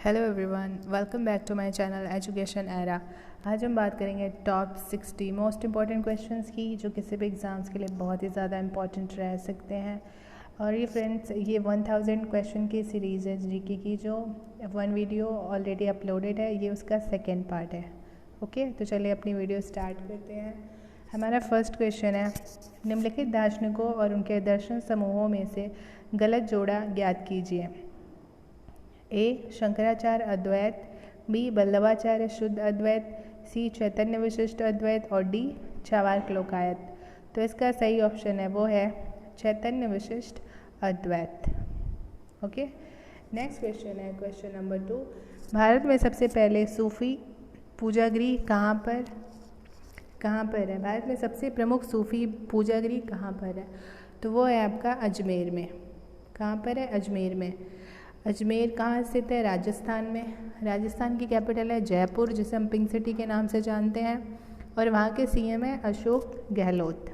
Hello everyone, welcome back to my channel education era. आज हम बात करेंगे टॉप 60 मोस्ट इम्पॉर्टेंट क्वेश्चंस की, जो किसी भी एग्ज़ाम्स के लिए बहुत ही ज़्यादा इम्पॉर्टेंट रह सकते हैं। और ये फ्रेंड्स, ये 1000 क्वेश्चन की सीरीज़ है जीके की, जो वन वीडियो ऑलरेडी अपलोडेड है, ये उसका सेकेंड पार्ट है। ओके, तो चलिए अपनी वीडियो स्टार्ट करते हैं। हमारा फर्स्ट क्वेश्चन है, निम्नलिखित दार्शनिकों और उनके दर्शन समूहों में से गलत जोड़ा ज्ञात कीजिए। ए शंकराचार्य अद्वैत, बी वल्लभाचार्य शुद्ध अद्वैत, सी चैतन्य विशिष्ट अद्वैत और डी चार्वाक लोकायत। तो इसका सही ऑप्शन है वो है चैतन्य विशिष्ट अद्वैत। ओके, नेक्स्ट क्वेश्चन है क्वेश्चन नंबर 2। भारत में सबसे पहले सूफी पूजागृह कहाँ पर है? भारत में सबसे प्रमुख सूफी पूजागृह कहाँ पर है? तो वो है आपका अजमेर में। कहाँ पर है? अजमेर में। अजमेर कहाँ स्थित है? राजस्थान में। राजस्थान की कैपिटल है जयपुर, जिसे हम पिंक सिटी के नाम से जानते हैं, और वहाँ के सीएम है अशोक गहलोत।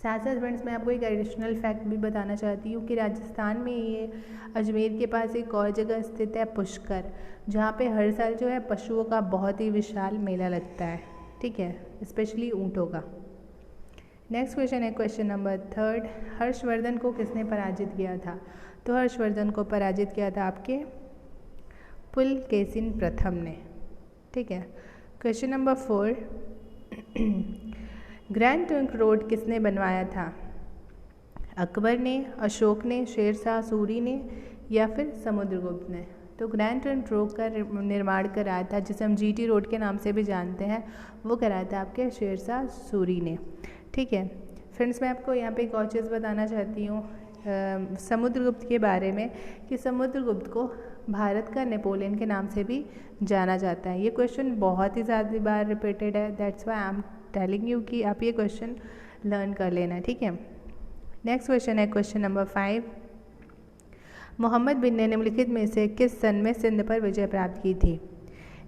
साथ साथ फ्रेंड्स, मैं आपको एक एडिशनल फैक्ट भी बताना चाहती हूँ कि राजस्थान में ये अजमेर के पास एक और जगह स्थित है पुष्कर, जहाँ पे हर साल जो है पशुओं का बहुत ही विशाल मेला लगता है। ठीक है, स्पेशली ऊँटों का। नेक्स्ट क्वेश्चन है क्वेश्चन नंबर 3। हर्षवर्धन को किसने पराजित किया था? तो हर्षवर्धन को पराजित किया था आपके पुलकेशिन प्रथम ने। ठीक है, question number 4। Grand trunk road किसने बनवाया था? अकबर ने, अशोक ने, शेरशाह सूरी ने या फिर समुद्रगुप्त ने? तो ग्रैंड ट्रंक रोड का निर्माण कराया था, जिसे हम जीटी रोड के नाम से भी जानते हैं, वो कराया था आपके शेरशाह सूरी ने। ठीक है फ्रेंड्स, मैं आपको यहाँ पे एक और चीज़ बताना चाहती हूँ समुद्रगुप्त के बारे में, कि समुद्रगुप्त को भारत का नेपोलियन के नाम से भी जाना जाता है। ये क्वेश्चन बहुत ही ज़्यादा बार रिपीटेड है, that's why I am telling you कि आप ये क्वेश्चन लर्न कर लेना। ठीक है, नेक्स्ट क्वेश्चन है क्वेश्चन नंबर 5। मोहम्मद बिन ने निम्नलिखित में से किस सन में सिंध पर विजय प्राप्त की थी?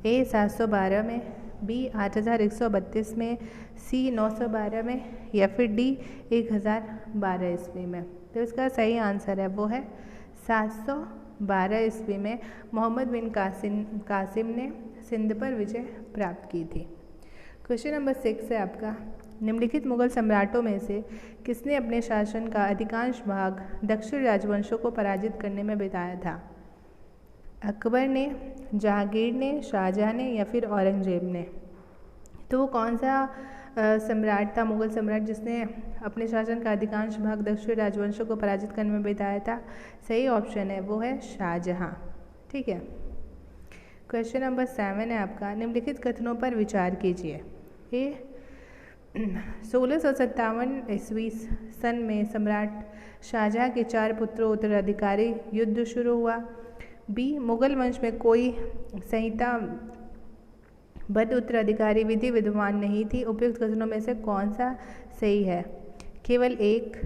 ए 712 में, बी 8132 में, सी 912 में या फिर डी 1012 ईस्वी में? तो इसका सही आंसर है वो है 712 ईस्वी में मोहम्मद बिन कासिम ने सिंध पर विजय प्राप्त की थी। क्वेश्चन नंबर 6 है आपका, निम्नलिखित मुगल सम्राटों में से किसने अपने शासन का अधिकांश भाग दक्षिण राजवंशों को पराजित करने में बिताया था? अकबर ने, जहांगीर ने, शाहजहां ने या फिर औरंगजेब ने? तो वो कौन सा सम्राट था, मुगल सम्राट, जिसने अपने शासन का अधिकांश भाग दक्षिण राजवंशों को पराजित करने में बिताया था? सही ऑप्शन है वो है शाहजहां। ठीक है, क्वेश्चन नंबर 7 है आपका, निम्नलिखित कथनों पर विचार कीजिए। ए 1657 ईस्वी सन में सम्राट शाहजहां के 4 पुत्रों उत्तराधिकारी युद्ध शुरू हुआ। बी मुगल वंश में कोई संहिता बद्ध उत्तराधिकारी विधि विद्यमान नहीं थी। उपयुक्त कथनों में से कौन सा सही है? केवल एक,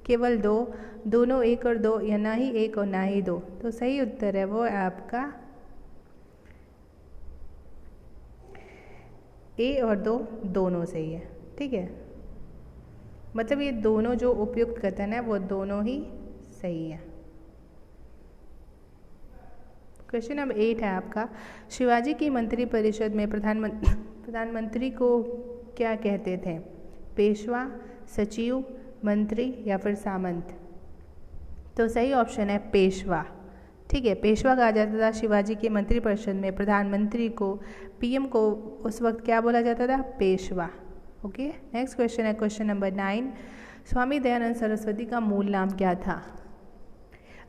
केवल दो, दोनों एक और दो, या ना ही एक और ना ही दो? तो सही उत्तर है वो आपका ए और दो, दोनों सही है। ठीक है, मतलब ये दोनों जो उपयुक्त कथन है वो दोनों ही सही है। क्वेश्चन नंबर 8 है आपका, शिवाजी की मंत्री परिषद में प्रधानमंत्री को क्या कहते थे? पेशवा, सचिव, मंत्री या फिर सामंत? तो सही ऑप्शन है पेशवा। ठीक है, पेशवा कहा जाता था शिवाजी के मंत्री परिषद में प्रधानमंत्री को, पीएम को उस वक्त क्या बोला जाता था? पेशवा। ओके, नेक्स्ट क्वेश्चन है क्वेश्चन नंबर 9। स्वामी दयानंद सरस्वती का मूल नाम क्या था?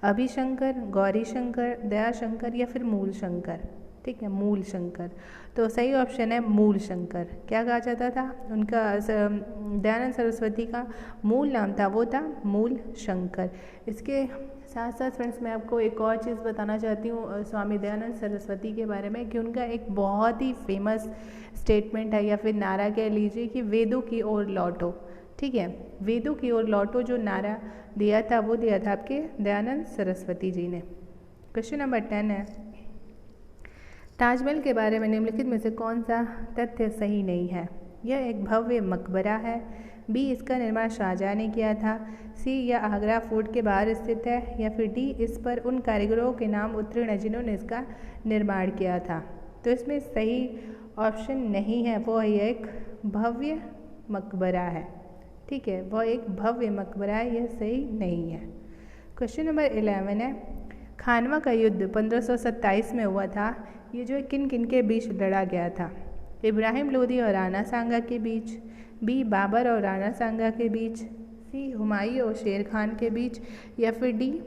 अभिशंकर, गौरी शंकर, दयाशंकर या फिर मूल शंकर? ठीक है, मूल शंकर। तो सही ऑप्शन है मूल शंकर। क्या कहा जाता था उनका? दयानंद सरस्वती का मूल नाम था वो था मूल शंकर। इसके साथ साथ फ्रेंड्स, मैं आपको एक और चीज़ बताना चाहती हूँ स्वामी दयानंद सरस्वती के बारे में, कि उनका एक बहुत ही फेमस स्टेटमेंट है, या फिर नारा कह लीजिए, कि वेदों की ओर लौटो। ठीक है, वेदों की ओर लौटो जो नारा दिया था वो दिया था आपके दयानंद सरस्वती जी ने। क्वेश्चन नंबर 10 है, ताजमहल के बारे में निम्नलिखित में से कौन सा तथ्य सही नहीं है? यह एक भव्य मकबरा है, बी इसका निर्माण शाहजहाँ ने किया था, सी यह आगरा फोर्ट के बाहर स्थित है, या फिर डी इस पर उन कारीगरों के नाम उत्तीर्ण है जिन्होंने इसका निर्माण किया था। तो इसमें सही ऑप्शन नहीं है, वो एक भव्य मकबरा है। ठीक है, वह एक भव्य मकबरा है, यह सही नहीं है। क्वेश्चन नंबर 11 है, खानवा का युद्ध 1527 में हुआ था। ये जो किन किन के बीच लड़ा गया था? इब्राहिम लोदी और राणा सांगा के बीच, बी बाबर और राणा सांगा के बीच, सी हुमायूं और शेर खान के बीच, या फिर डी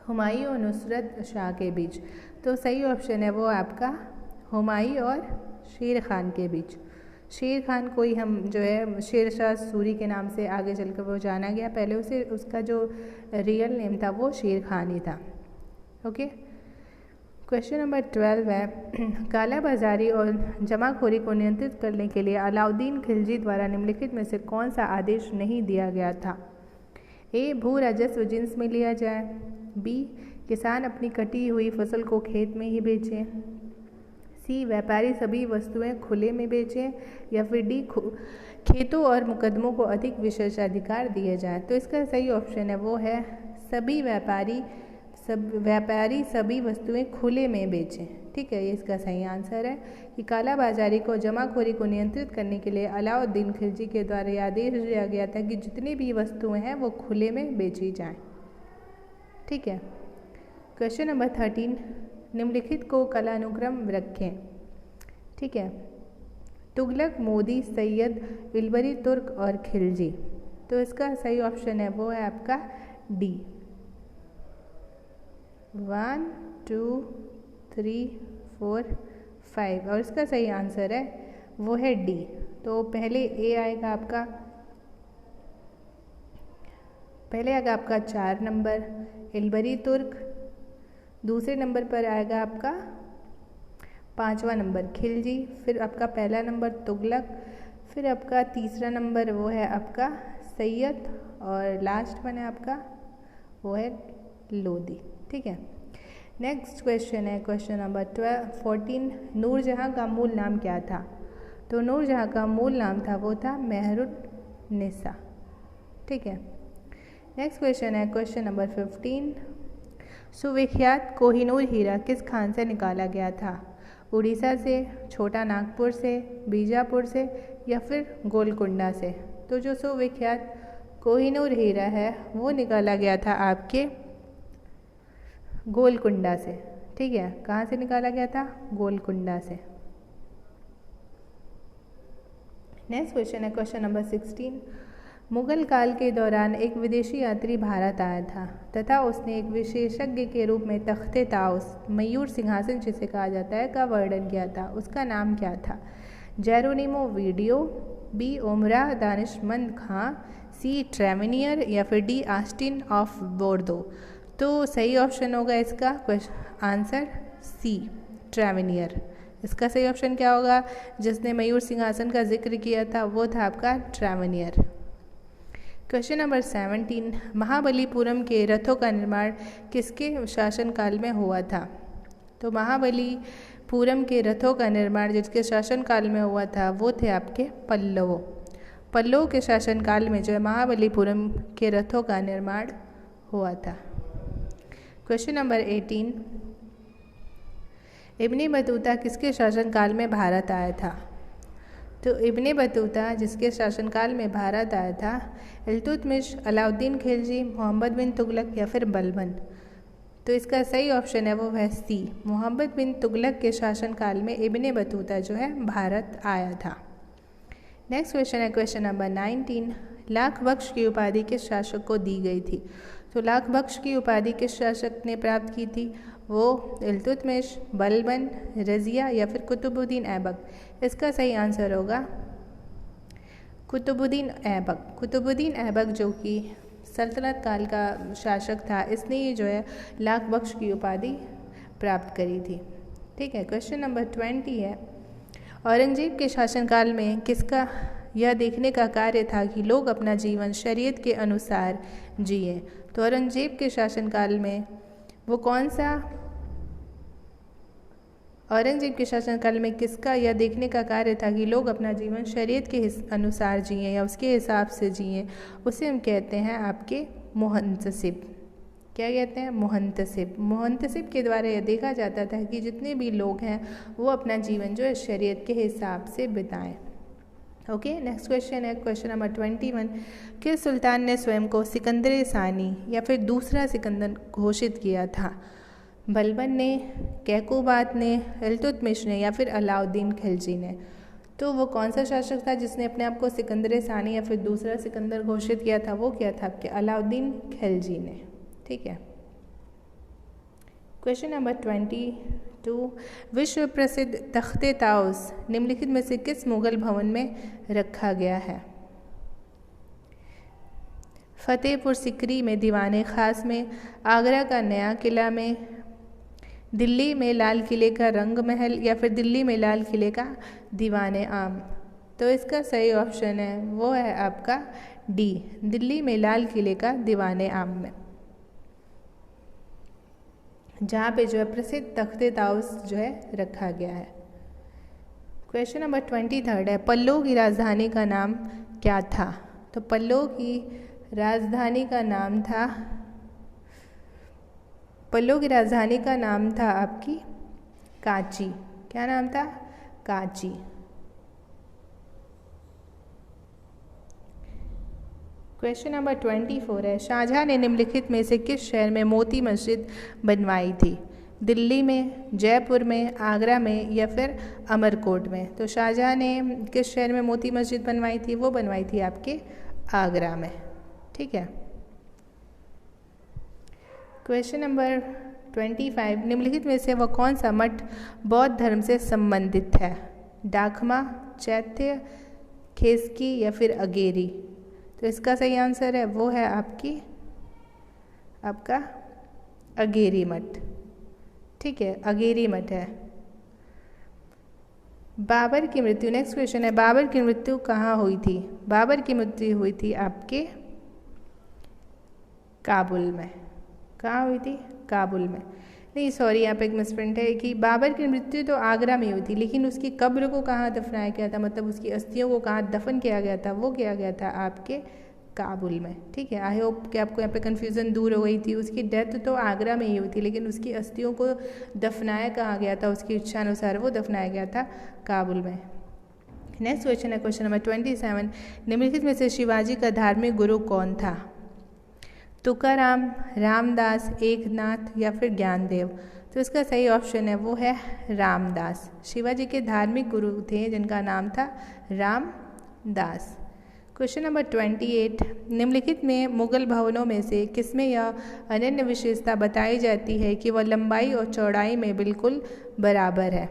हुमायूं और नुसरत शाह के बीच। तो सही ऑप्शन है वो आपका हुमायूं और शेर खान के बीच। शेर खान को ही हम जो है शेर शाह सूरी के नाम से आगे चलकर वो जाना गया, पहले उसे उसका जो रियल नेम था वो शेर खान ही था। ओके, क्वेश्चन नंबर 12 है, काला बाजारी और जमाखोरी को नियंत्रित करने के लिए अलाउद्दीन खिलजी द्वारा निम्नलिखित में से कौन सा आदेश नहीं दिया गया था? ए भू राजस्व जिन्स में लिया जाए, बी किसान अपनी कटी हुई फसल को खेत में ही बेचें, सी व्यापारी सभी वस्तुएं खुले में बेचें, या फिर डी खेतों और मुकदमों को अधिक विशेषाधिकार दिए जाएं। तो इसका सही ऑप्शन है वो है सभी व्यापारी सभी वस्तुएं खुले में बेचें। ठीक है, ये इसका सही आंसर है कि काला बाजारी को जमाखोरी को नियंत्रित करने के लिए अलाउद्दीन खिलजी के द्वारा यह आदेश दिया गया था कि जितनी भी वस्तुएं हैं वो खुले में बेची जाएं। ठीक है, क्वेश्चन नंबर 13, निम्नलिखित को कालानुक्रम रखें। ठीक है, तुगलक, मोदी, सैयद, इल्बरी तुर्क और खिलजी। तो इसका सही ऑप्शन है वो है आपका डी, 1 2 3 4 5, और इसका सही आंसर है वो है डी। तो पहले आएगा आपका 4 नंबर इल्बरी तुर्क, दूसरे नंबर पर आएगा आपका 5वां नंबर खिलजी, फिर आपका पहला नंबर तुगलक, फिर आपका तीसरा नंबर वो है आपका सैयद, और लास्ट वन है आपका वो है लोदी। ठीक है, नेक्स्ट क्वेश्चन है क्वेश्चन नंबर 14, नूरजहाँ का मूल नाम क्या था? तो नूरजहाँ का मूल नाम था वो था मेहरुन्निसा। ठीक है, नेक्स्ट क्वेश्चन है क्वेश्चन नंबर 15, सुविख्यात कोहिनूर हीरा किस खान से निकाला गया था? उड़ीसा से, छोटा नागपुर से, बीजापुर से, या फिर गोलकुंडा से? तो जो सुविख्यात कोहिनूर हीरा है वो निकाला गया था आपके गोलकुंडा से। ठीक है, कहाँ से निकाला गया था? गोलकुंडा से। नेक्स्ट क्वेश्चन है क्वेश्चन नंबर 16, मुगल काल के दौरान एक विदेशी यात्री भारत आया था तथा उसने एक विशेषज्ञ के रूप में तख्ते ताउस, मयूर सिंहासन जिसे कहा जाता है, का वर्णन किया था। उसका नाम क्या था? जेरोनिमो वीडियो, बी ओमरा दानिशमंद खां, सी ट्रेवेनियर, या फिर डी आस्टिन ऑफ बोर्दो। तो सही ऑप्शन होगा इसका आंसर सी ट्रेवेनियर। इसका सही ऑप्शन क्या होगा? जिसने मयूर सिंहासन का जिक्र किया था वो था आपका ट्रेवेनियर। क्वेश्चन नंबर 17, महाबलीपुरम के रथों का निर्माण किसके शासनकाल में हुआ था? तो महाबलीपुरम के रथों का निर्माण जिसके शासनकाल में हुआ था वो थे आपके पल्लवों के शासनकाल में जो है महाबलीपुरम के रथों का निर्माण हुआ था। क्वेश्चन नंबर 18, इब्ने बतूता किसके शासनकाल में भारत आया था? तो इब्ने बतूता जिसके शासनकाल में भारत आया था, इल्तुतमिश, अलाउद्दीन खिलजी, मोहम्मद बिन तुगलक, या फिर बलबन। तो इसका सही ऑप्शन है वो है सी, मोहम्मद बिन तुगलक के शासनकाल में इब्ने बतूता जो है भारत आया था। नेक्स्ट क्वेश्चन है क्वेश्चन नंबर 19, लाख बख्श की उपाधि किस शासक को दी गई थी? तो लाख बख्श की उपाधि किस शासक ने प्राप्त की थी? वो इल्तुतमिश, बलबन, रज़िया, या फिर कुतुबुद्दीन ऐबक। इसका सही आंसर होगा कुतुबुद्दीन ऐबक। कुतुबुद्दीन ऐबक जो कि सल्तनत काल का शासक था, इसने ये जो है लाख बख्श की उपाधि प्राप्त करी थी। ठीक है, क्वेश्चन नंबर 20 है, औरंगजेब के शासनकाल में किसका यह देखने का कार्य था कि लोग अपना जीवन शरीयत के अनुसार जिए? तो औरंगजेब के शासनकाल में वो कौन सा औरंगजेब के शासनकाल में किसका यह देखने का कार्य था कि लोग अपना जीवन शरीयत के अनुसार जिएं या उसके हिसाब से जिएं, उसे हम कहते हैं आपके मुहंतसिब। क्या कहते हैं? मुहंतसिब। मुहंतसिब के द्वारा यह देखा जाता था कि जितने भी लोग हैं वो अपना जीवन जो है शरीयत के हिसाब से बिताएं। ओके, नेक्स्ट क्वेश्चन है क्वेश्चन नंबर 21। किस सुल्तान ने स्वयं को सिकंदर सानी या फिर दूसरा सिकंदर घोषित किया था? बलबन ने, कैकोबात ने, इल्तुतमिश ने या फिर अलाउद्दीन खिलजी ने? तो वो कौन सा शासक था जिसने अपने आप को सिकंदर सानी या फिर दूसरा सिकंदर घोषित किया था? वो क्या था आपके? अलाउद्दीन खिलजी ने। ठीक है। Question number 22। विश्व प्रसिद्ध तख्ते ताउस निम्नलिखित में से किस मुगल भवन में रखा गया है? फतेहपुर सिकरी में दीवाने खास में, आगरा का नया किला में, दिल्ली में लाल किले का रंग महल या फिर दिल्ली में लाल किले का दीवाने आम? तो इसका सही ऑप्शन है वो है आपका डी, दिल्ली में लाल किले का दीवाने आम में, जहाँ पे जो है प्रसिद्ध तख्ते ताउस जो है रखा गया है। क्वेश्चन नंबर 23 है पल्लव की राजधानी का नाम क्या था? तो पल्लव की राजधानी का नाम था, पल्लव की राजधानी का नाम था आपकी कांची। क्या नाम था? कांची। क्वेश्चन नंबर 24 है शाहजहां ने निम्नलिखित में से किस शहर में मोती मस्जिद बनवाई थी? दिल्ली में, जयपुर में, आगरा में या फिर अमरकोट में? तो शाहजहां ने किस शहर में मोती मस्जिद बनवाई थी? वो बनवाई थी आपके आगरा में। ठीक है। क्वेश्चन नंबर 25 निम्नलिखित में से वह कौन सा मठ बौद्ध धर्म से संबंधित है? डाकमा, चैत्य, खेसकी या फिर अगेरी? तो इसका सही आंसर है वो है आपका अगेरी मठ। ठीक है, अगेरी मठ है। बाबर की मृत्यु, नेक्स्ट क्वेश्चन है बाबर की मृत्यु कहाँ हुई थी? बाबर की मृत्यु हुई थी आपके काबुल में। कहाँ हुई थी? काबुल में। नहीं सॉरी, यहाँ पे एक मिसप्रिंट है कि बाबर की मृत्यु तो आगरा में हुई थी, लेकिन उसकी कब्र को कहाँ दफनाया गया था, मतलब उसकी अस्थियों को कहाँ दफन किया गया था? वो किया गया था आपके काबुल में। ठीक है, आई होप कि आपको यहाँ पे कन्फ्यूज़न दूर हो गई थी। उसकी डेथ तो आगरा में ही हुई थी, लेकिन उसकी अस्थियों को दफनाया कहाँ गया था? उसकी इच्छा अनुसार वो दफनाया गया था काबुल में। नेक्स्ट क्वेश्चन है क्वेश्चन नंबर 27। निम्नलिखित में से शिवाजी का धार्मिक गुरु कौन था? तुकाराम, रामदास, एकनाथ या फिर ज्ञानदेव? तो इसका सही ऑप्शन है वो है रामदास। शिवाजी के धार्मिक गुरु थे जिनका नाम था रामदास। Question number 28। निम्नलिखित में मुगल भवनों में से किसमें यह अनन्य विशेषता बताई जाती है कि वह लंबाई और चौड़ाई में बिल्कुल बराबर है?